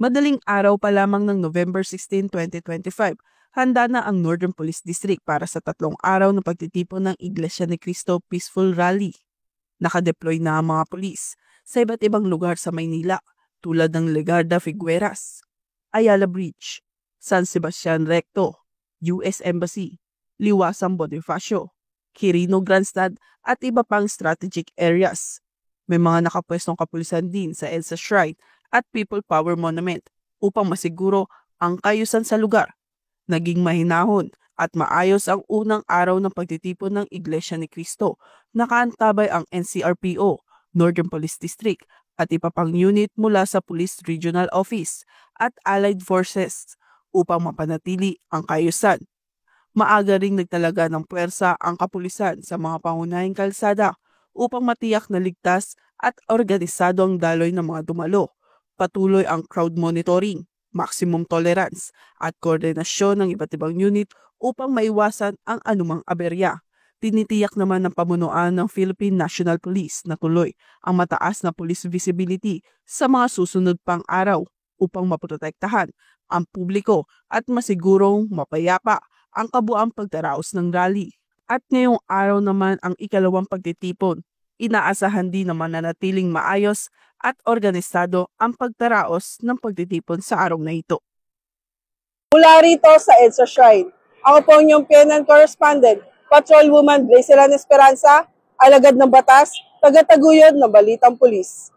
Madaling araw pa lamang ng November 16, 2025, handa na ang Northern Police District para sa 3 araw na pagtitipon ng Iglesia ni Cristo Peaceful Rally. Nakadeploy na ang mga pulis sa iba't ibang lugar sa Maynila tulad ng Legarda Figueras, Ayala Bridge, San Sebastian Recto, US Embassy, Liwasang Bonifacio, Quirino Grandstand at iba pang strategic areas. May mga nakapwestong kapulisan din sa EDSA Shrine at People Power Monument upang masiguro ang kaayusan sa lugar. Naging mahinahon at maayos ang unang araw ng pagtitipon ng Iglesia ni Cristo. Nakaantabay ang NCRPO, Northern Police District at iba pang unit mula sa Police Regional Office at Allied Forces upang mapanatili ang kaayusan. Maaga ring nagtalaga ng puwersa ang kapulisan sa mga pangunahing kalsada upang matiyak na ligtas at organisado ang daloy ng mga dumalo. Patuloy ang crowd monitoring, maximum tolerance at koordinasyon ng iba't ibang unit upang maiwasan ang anumang aberya. Tinitiyak naman ng pamunuan ng Philippine National Police na tuloy ang mataas na police visibility sa mga susunod pang araw upang maprotektahan ang publiko at masigurong mapayapa ang kabuang pagdaraos ng rally. At ngayong araw naman ang ikalawang pagtitipon, inaasahan din na mananatiling maayos at organisado ang pagdaraos ng pagtitipon sa araw na ito. Mula rito sa EDSA Shrine, ako po inyong PNN correspondent, Patrolwoman Blazelan Esperanza, alagad ng batas, tagataguyod ng Balitang Pulis.